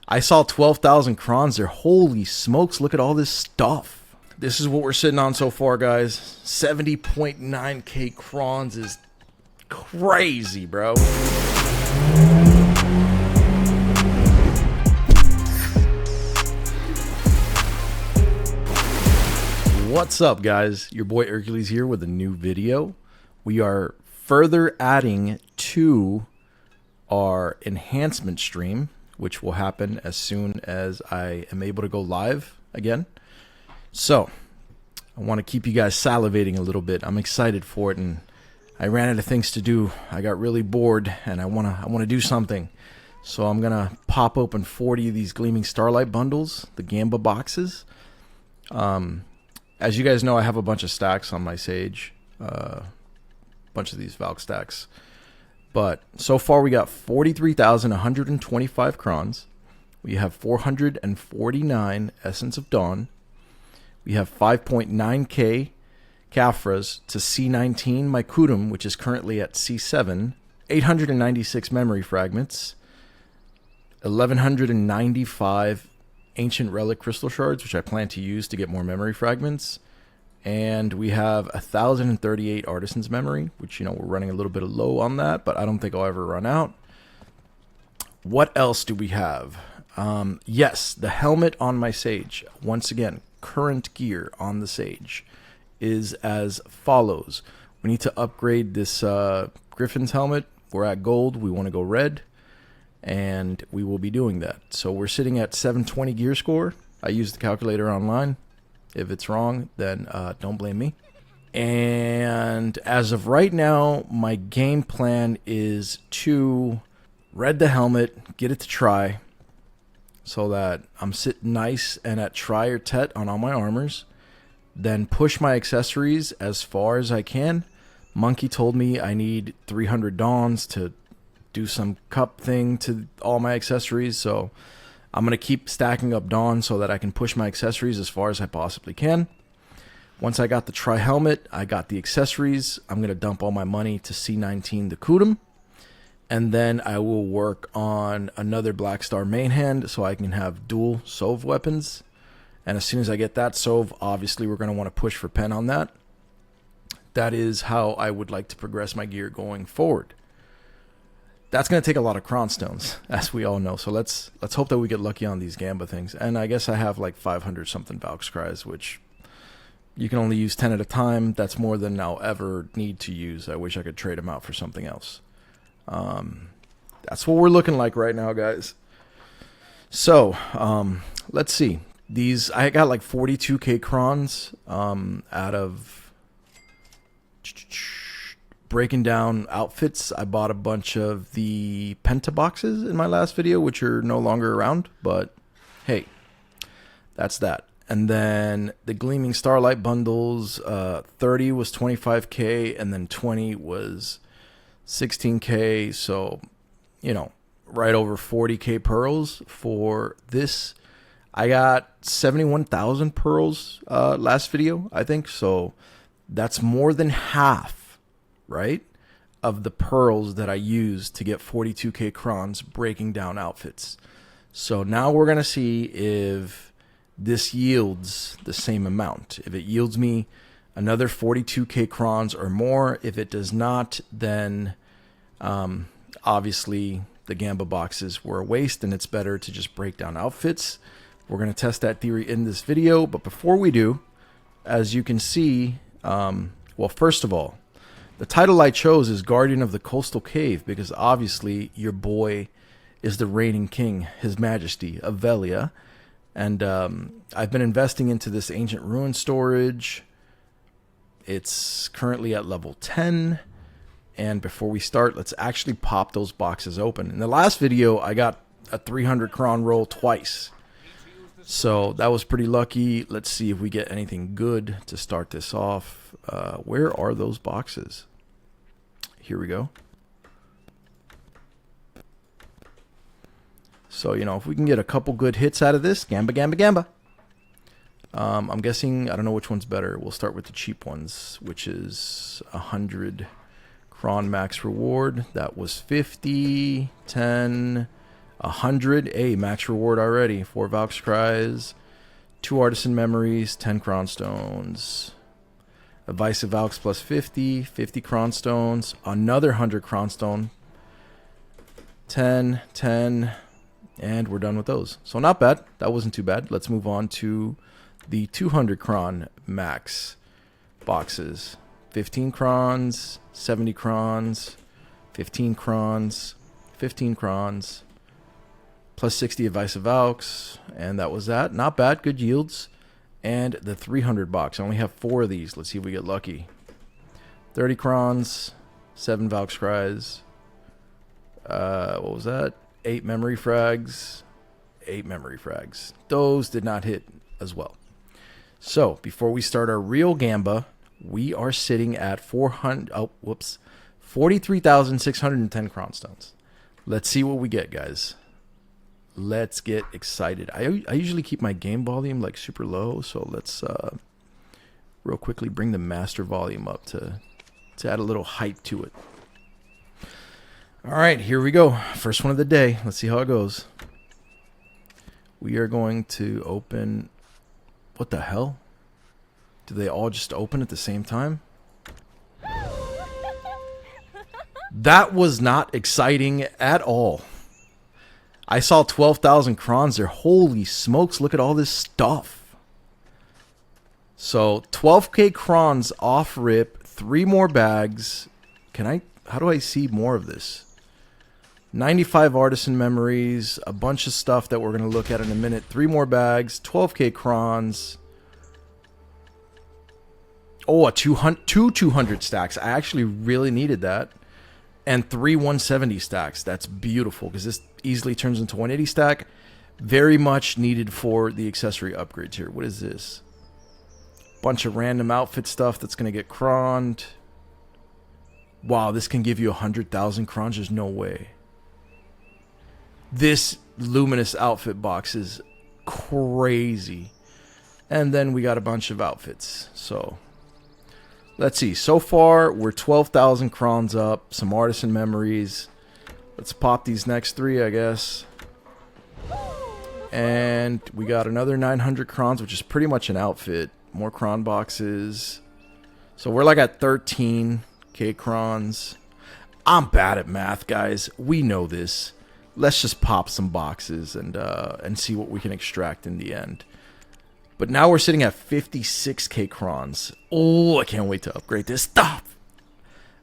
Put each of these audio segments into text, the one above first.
I saw 12,000 crons there. Holy smokes, look at all this stuff. This is what we're sitting on so far, guys. 70.9k crons is crazy, bro. What's up, guys? Your boy Erkulez here with a new video. We are further adding to our enhancement stream, which will happen as soon as I am able to go live again. So I want to keep you guys salivating a little bit. I'm excited for it, and I ran out of things to do. I got really bored, and I want to do something. So I'm gonna pop open 40 of these Gleaming Starlight bundles, the GAMBA boxes. As you guys know, I have a bunch of stacks on my Sage, bunch of these Valk stacks. But so far we got 43,125 crons. We have 449 Essence of Dawn. We have 5.9k Caphras to C19 Mycudum, which is currently at C7. 896 memory fragments. 1,195 ancient relic crystal shards, which I plan to use to get more memory fragments. And we have 1,038 artisan's memory, which, you know, we're running a little bit low on that, but I don't think I'll ever run out. What else do we have? Yes, the helmet on my Sage. Once again, current gear on the Sage is as follows. We need to upgrade this Griffin's helmet. We're at gold. We want to go red, and we will be doing that. So we're sitting at 720 gear score. I used the calculator online. If it's wrong, then don't blame me. And as of right now, my game plan is to red the helmet, get it to try, so that I'm sitting nice and at try or tet on all my armors. Then push my accessories as far as I can. Monkey told me I need 300 dawns to do some cup thing to all my accessories, so I'm going to keep stacking up Dawn so that I can push my accessories as far as I possibly can. Once I got the tri-helmet, I got the accessories, I'm going to dump all my money to C19 the Kudum. And then I will work on another Black Star main hand so I can have dual Sov weapons. And as soon as I get that Sov, obviously we're going to want to push for pen on that. That is how I would like to progress my gear going forward. That's going to take a lot of cron stones, as we all know. So let's hope that we get lucky on these Gamba things. And I guess I have like 500 something Valk's Cries, which you can only use 10 at a time. That's more than I'll ever need to use. I wish I could trade them out for something else. That's what we're looking like right now, guys. So let's see. These I got like 42k crons out of breaking down outfits. I bought a bunch of the Penta boxes in my last video, which are no longer around, but hey, that's that. And then the Gleaming Starlight bundles, 30 was 25k, and then 20 was 16k, so, you know, right over 40k pearls for this. I got 71,000 pearls last video, I think, so that's more than half, right, of the pearls that I used to get 42k crons breaking down outfits. So now we're going to see if this yields the same amount. If it yields me another 42k crons or more. If it does not, then obviously the Gamba boxes were a waste and it's better to just break down outfits. We're going to test that theory in this video. But before we do, as you can see, well, first of all, the title I chose is Guardian of the Coastal Cave because obviously your boy is the reigning king, His Majesty of Velia. And I've been investing into this ancient ruin storage. It's currently at level 10. And before we start, let's actually pop those boxes open. In the last video, I got a 300 cron roll twice. So that was pretty lucky. Let's see if we get anything good to start this off. Where are those boxes? Here we go. So, you know, if we can get a couple good hits out of this, Gamba, Gamba, Gamba. I'm guessing, I don't know which one's better. We'll start with the cheap ones, which is 100 cron max reward. That was 50, 10, 100. Hey, max reward already. 4 Valk's Cries, 2 Artisan Memories, 10 Cron Stones. Evasive Valks plus 50, 50 Cron Stones, another 100 Cron Stone, 10, 10, and we're done with those. So not bad. That wasn't too bad. Let's move on to the 200 Cron max boxes. 15 Crons, 70 Crons, 15 Crons, 15 Crons, plus 60 Evasive Valks, and that was that. Not bad. Good yields. And the 300 box. I only have 4 of these. Let's see if we get lucky. 30 Crons, 7 Valk's Cries. What was that? 8 Memory Frags. 8 Memory Frags. Those did not hit as well. So, before we start our real Gamba, we are sitting at 43,610 Cron Stones. Let's see what we get, guys. Let's get excited. I usually keep my game volume like super low, so let's real quickly bring the master volume up to add a little hype to it. All right, here we go. First one of the day. Let's see how it goes. We are going to open... What the hell? Do they all just open at the same time? That was not exciting at all. I saw 12,000 Crons there. Holy smokes, look at all this stuff. So, 12k Crons off rip, 3 more bags. How do I see more of this? 95 Artisan Memories, a bunch of stuff that we're going to look at in a minute. 3 more bags, 12k Crons. Oh, two 200 stacks. I actually really needed that. And 3 170 stacks. That's beautiful because this easily turns into 180 stack. Very much needed for the accessory upgrades here. What is this? Bunch of random outfit stuff that's going to get croned. Wow, this can give you 100,000 crons. There's no way. This luminous outfit box is crazy. And then we got a bunch of outfits. So... let's see. So far, we're 12,000 crons up. Some artisan memories. Let's pop these next 3, I guess. And we got another 900 crons, which is pretty much an outfit. More cron boxes. So we're like at 13k crons. I'm bad at math, guys. We know this. Let's just pop some boxes and see what we can extract in the end. But now we're sitting at 56k crons. Oh, I can't wait to upgrade this stuff.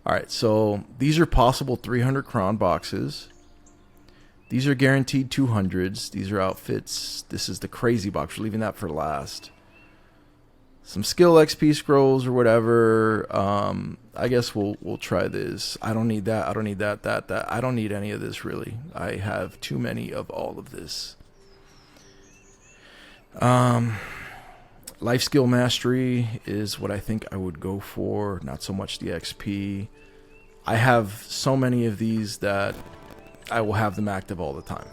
Alright, so these are possible 300 cron boxes. These are guaranteed 200s. These are outfits. This is the crazy box. We're leaving that for last. Some skill XP scrolls or whatever. I guess we'll try this. I don't need that. I don't need that. I don't need any of this, really. I have too many of all of this. Life skill mastery is what I think I would go for, not so much the XP. I have so many of these that I will have them active all the time.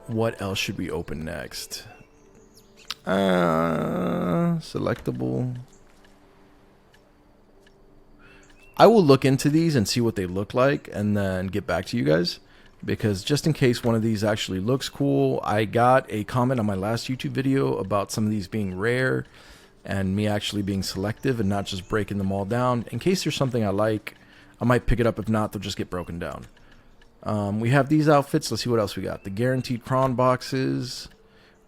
What else should we open next? Selectable. I will look into these and see what they look like and then get back to you guys. Because just in case one of these actually looks cool, I got a comment on my last YouTube video about some of these being rare and me actually being selective and not just breaking them all down. In case there's something I like, I might pick it up. If not, they'll just get broken down. We have these outfits. Let's see what else we got. The guaranteed cron boxes.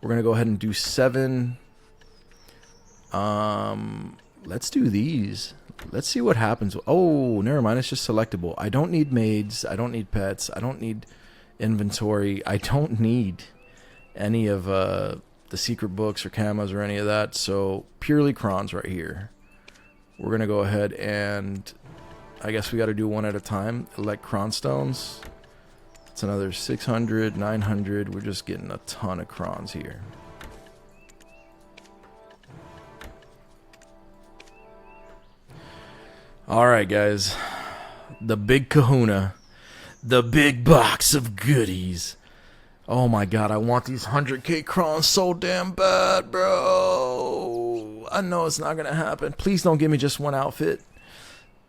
We're going to go ahead and do 7. Let's do these. Let's see what happens. Oh, never mind. It's just selectable. I don't need maids. I don't need pets. I don't need inventory. I don't need any of the secret books or camas or any of that. So purely crons right here. We're going to go ahead and I guess we got to do one at a time. Elect cron stones. It's another 600, 900. We're just getting a ton of crons here. Alright, guys. The big kahuna. The big box of goodies. Oh my god, I want these 100k crons so damn bad, bro. I know it's not gonna happen. Please don't give me just one outfit.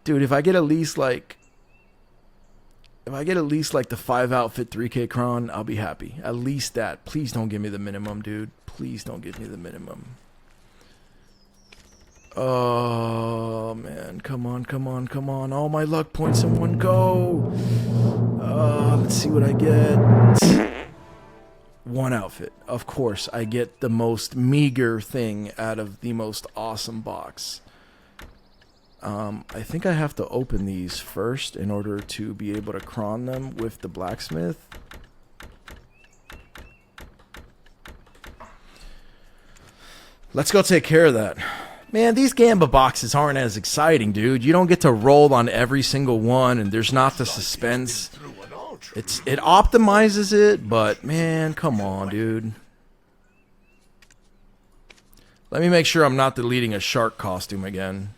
Dude, if I get at least like If I get at least like the 5 outfit 3K cron, I'll be happy. At least that. Please don't give me the minimum, dude. Please don't give me the minimum. Oh, man. Come on, come on, come on. All my luck points in one go. Let's see what I get. One outfit. Of course, I get the most meager thing out of the most awesome box. I think I have to open these first in order to be able to cron them with the blacksmith. Let's go take care of that. Man, these Gamba boxes aren't as exciting, dude. You don't get to roll on every single one, and there's not the suspense. It optimizes it, but man, come on, dude. Let me make sure I'm not deleting a shark costume again.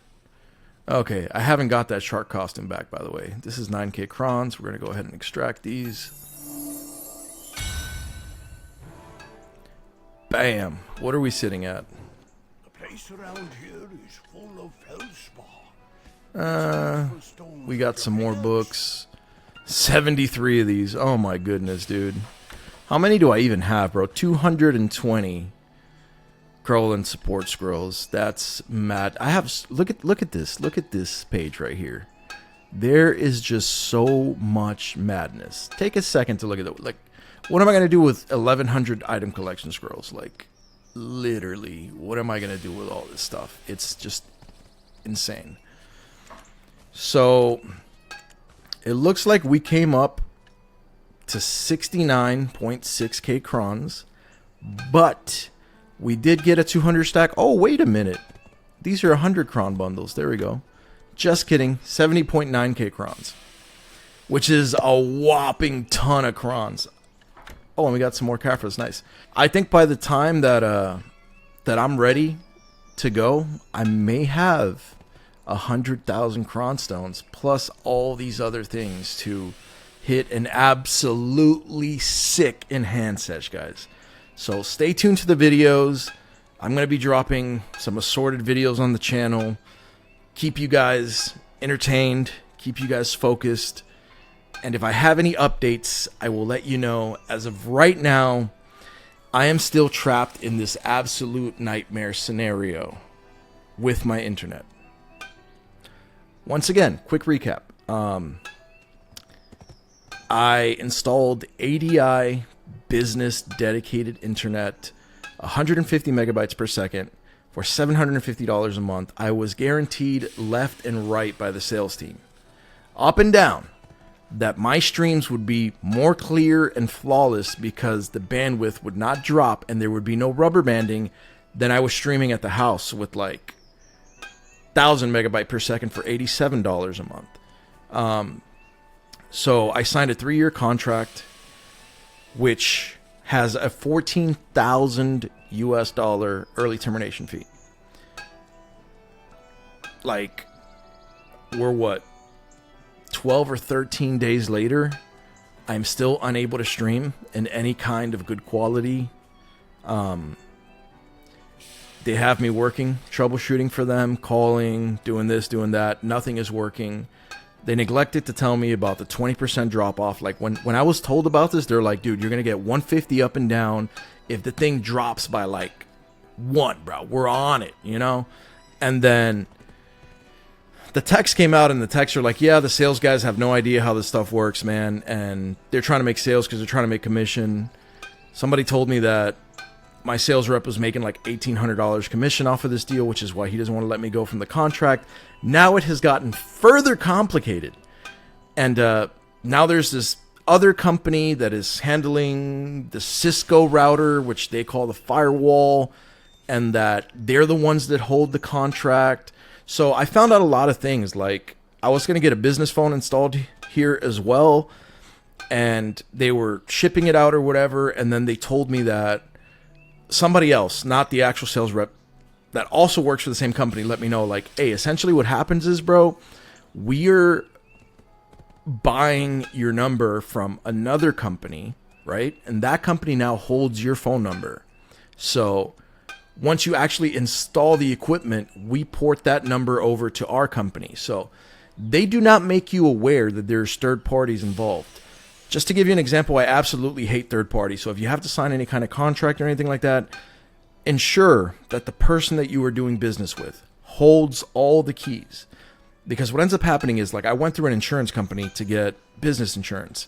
Okay, I haven't got that shark costume back, by the way. This is 9K crons. We're going to go ahead and extract these. Bam. What are we sitting at? The place around here is full of feldspar. We got some more books. 73 of these. Oh my goodness, dude. How many do I even have, bro? 220 Krolin support scrolls. That's mad. I have look at this. Look at this page right here. There is just so much madness. Take a second to look at it. Like, what am I gonna do with 1100 item collection scrolls? Like, literally, what am I gonna do with all this stuff? It's just insane. So it looks like we came up to 69.6K crons, but we did get a 200 stack. Oh, wait a minute. These are 100 cron bundles. There we go. Just kidding. 70.9K crons, which is a whopping ton of crons. Oh, and we got some more Kafras. Nice. I think by the time that I'm ready to go, I may have 100,000 cron stones plus all these other things to hit an absolutely sick enhanced sesh, guys. So stay tuned to the videos. I'm going to be dropping some assorted videos on the channel. Keep you guys entertained. Keep you guys focused. And if I have any updates, I will let you know. As of right now, I am still trapped in this absolute nightmare scenario with my internet. Once again, quick recap. I installed ADI business dedicated internet, 150 megabytes per second for $750 a month. I was guaranteed left and right by the sales team, up and down, that my streams would be more clear and flawless because the bandwidth would not drop and there would be no rubber banding than I was streaming at the house with like 1,000 megabyte per second for $87 a month. So I signed a 3-year contract, which has a $14,000 US early termination fee. Like, we're what, 12 or 13 days later, I'm still unable to stream in any kind of good quality. They have me working, troubleshooting for them, calling, doing this, doing that. Nothing is working. They neglected to tell me about the 20% drop off. Like when I was told about this, they're like, dude, you're going to get 150 up and down if the thing drops by like 1, bro. We're on it, you know? And then the text came out and the texts are like, yeah, the sales guys have no idea how this stuff works, man. And they're trying to make sales because they're trying to make commission. Somebody told me that my sales rep was making like $1,800 commission off of this deal, which is why he doesn't want to let me go from the contract. Now it has gotten further complicated. And now there's this other company that is handling the Cisco router, which they call the firewall, and that they're the ones that hold the contract. So I found out a lot of things. Like, I was going to get a business phone installed here as well, and they were shipping it out or whatever, and then they told me that somebody else, not the actual sales rep, that also works for the same company, let me know, like, hey, essentially what happens is, bro, we're buying your number from another company, right? And that company now holds your phone number. So once you actually install the equipment, we port that number over to our company. So they do not make you aware that there's third parties involved. Just to give you an example, I absolutely hate third parties. So if you have to sign any kind of contract or anything like that, ensure that the person that you are doing business with holds all the keys. Because what ends up happening is, like, I went through an insurance company to get business insurance.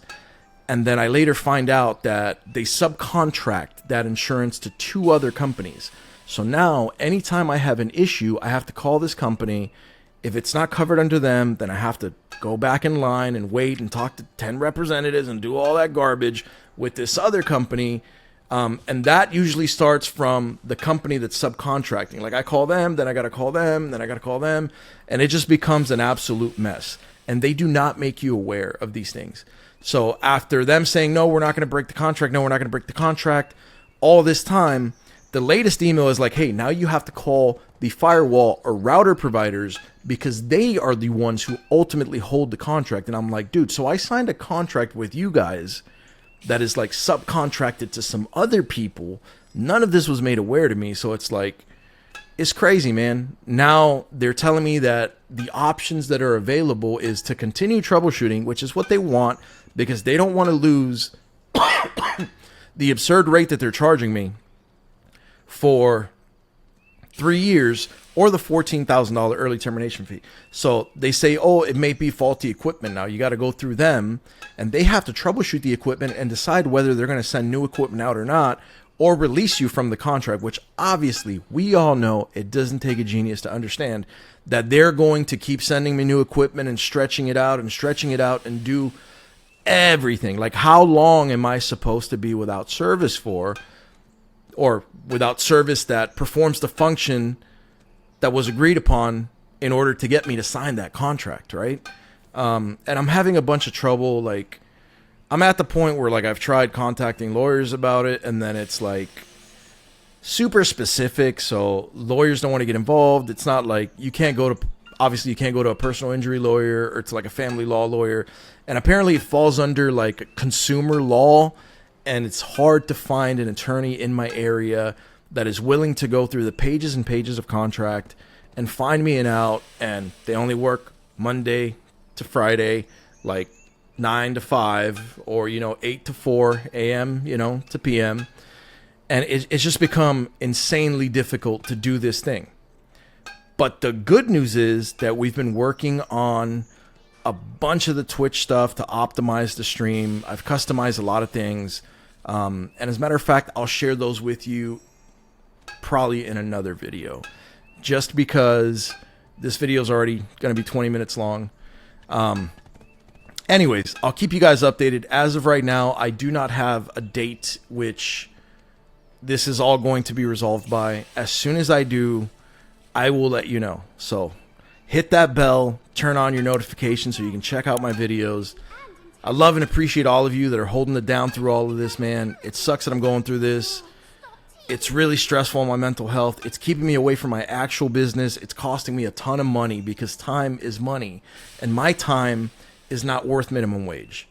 And then I later find out that they subcontract that insurance to 2 other companies. So now, anytime I have an issue, I have to call this company. If it's not covered under them, then I have to go back in line and wait and talk to 10 representatives and do all that garbage with this other company. And that usually starts from the company that's subcontracting. Like, I call them, then I got to call them, then I got to call them. And it just becomes an absolute mess. And they do not make you aware of these things. So after them saying, no, we're not going to break the contract, no, we're not going to break the contract, all this time, the latest email is like, hey, now you have to call the firewall or router providers because they are the ones who ultimately hold the contract. And I'm like, dude, so I signed a contract with you guys that is like subcontracted to some other people. None of this was made aware to me. So it's like, it's crazy, man. Now they're telling me that the options that are available is to continue troubleshooting, which is what they want because they don't want to lose the absurd rate that they're charging me for 3 years or the $14,000 early termination fee. So they say, oh, it may be faulty equipment now. You got to go through them and they have to troubleshoot the equipment and decide whether they're going to send new equipment out or not, or release you from the contract, which obviously we all know it doesn't take a genius to understand that they're going to keep sending me new equipment and stretching it out and do everything. Like, how long am I supposed to be without service for, or without service that performs the function that was agreed upon in order to get me to sign that contract, right? And I'm having a bunch of trouble. Like, I'm at the point where, like, I've tried contacting lawyers about it, and then it's like super specific, so lawyers don't want to get involved. It's not like you can't go to, obviously you can't go to a personal injury lawyer or to like a family law lawyer, and apparently it falls under like consumer law, and it's hard to find an attorney in my area that is willing to go through the pages and pages of contract and find me an out. And they only work Monday to Friday, like 9 to 5, or 8 to 4 a.m. To p.m. And it's just become insanely difficult to do this thing. But the good news is that we've been working on a bunch of the Twitch stuff to optimize the stream. I've customized a lot of things. And as a matter of fact, I'll share those with you probably in another video, just because this video is already going to be 20 minutes long. Anyways, I'll keep you guys updated. As of right now, I do not have a date which this is all going to be resolved by. As soon as I do, I will let you know. So hit that bell, turn on your notifications so you can check out my videos. I love and appreciate all of you that are holding it down through all of this, man. It sucks that I'm going through this. It's really stressful on my mental health. It's keeping me away from my actual business. It's costing me a ton of money because time is money. And my time is not worth minimum wage.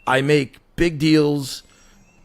I make big deals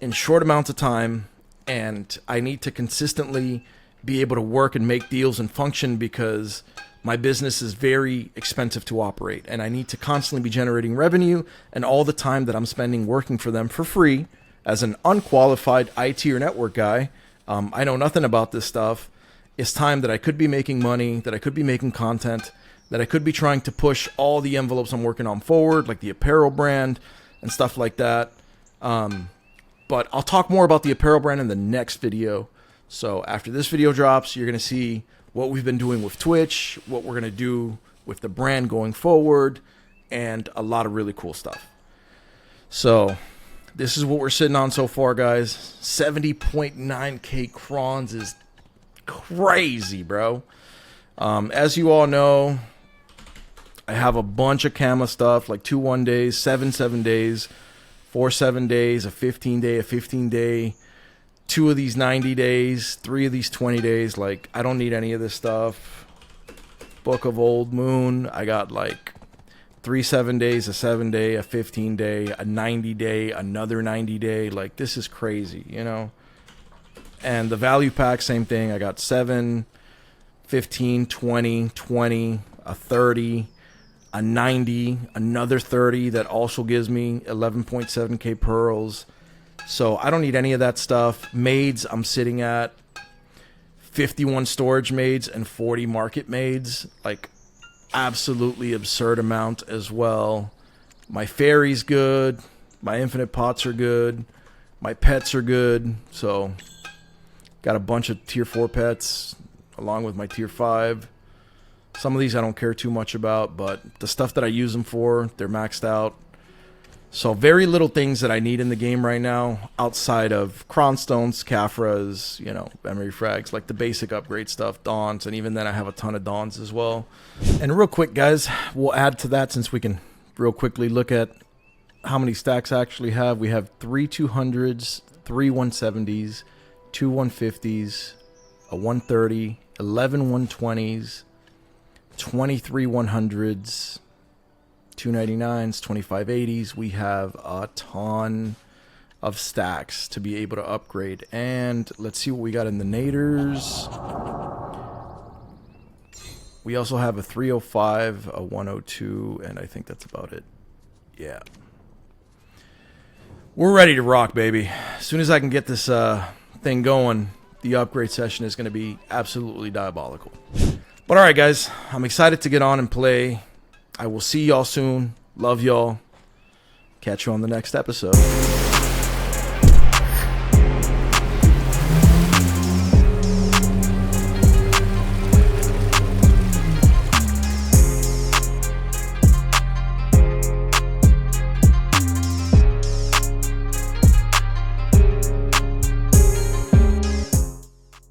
in short amounts of time, and I need to consistently be able to work and make deals and function because my business is very expensive to operate, and I need to constantly be generating revenue, and all the time that I'm spending working for them for free as an unqualified IT or network guy, I know nothing about this stuff, is time that I could be making money, that I could be making content, that I could be trying to push all the envelopes I'm working on forward, like the apparel brand and stuff like that. But I'll talk more about the apparel brand in the next video. So after this video drops, you're going to see what we've been doing with Twitch, what we're going to do with the brand going forward, and a lot of really cool stuff. So this is what we're sitting on so far, guys. 70.9k crons is crazy, bro. As you all know, I have a bunch of Kama stuff, like 2 1 days, 7 7 days, 4 7 days, a 15-day, a 15-day, 2 of these 90 days, 3 of these 20 days. Like, I don't need any of this stuff. Book of Old Moon, I got like 3 7 days, a 7-day, a 15-day, a 90-day, another 90-day. Like, this is crazy, And the value pack, same thing. I got 7, 15, 20, 20, a 30, a 90, another 30 that also gives me 11.7k pearls. So I don't need any of that stuff. Maids, I'm sitting at 51 storage maids and 40 market maids. Like, absolutely absurd amount as well. My fairy's good. My infinite pots are good. My pets are good. So, got a bunch of tier 4 pets along with my tier 5. Some of these I don't care too much about, but the stuff that I use them for, they're maxed out. So very little things that I need in the game right now outside of Cronstones, Caphras, you know, memory frags, like the basic upgrade stuff, Dawns, and even then I have a ton of Dawns as well. And real quick, guys, we'll add to that since we can real quickly look at how many stacks I actually have. We have 3 200s, 3 170s, 2 150s, a 130, 11 120s, 23 100s, 299s, 2580s. We have a ton of stacks to be able to upgrade. And let's see what we got in the naders. We also have a 305, a 102, and I think that's about it. Yeah. We're ready to rock, baby. As soon as I can get this thing going, the upgrade session is going to be absolutely diabolical. But alright, guys, I'm excited to get on and play. I will see y'all soon. Love y'all. Catch you on the next episode.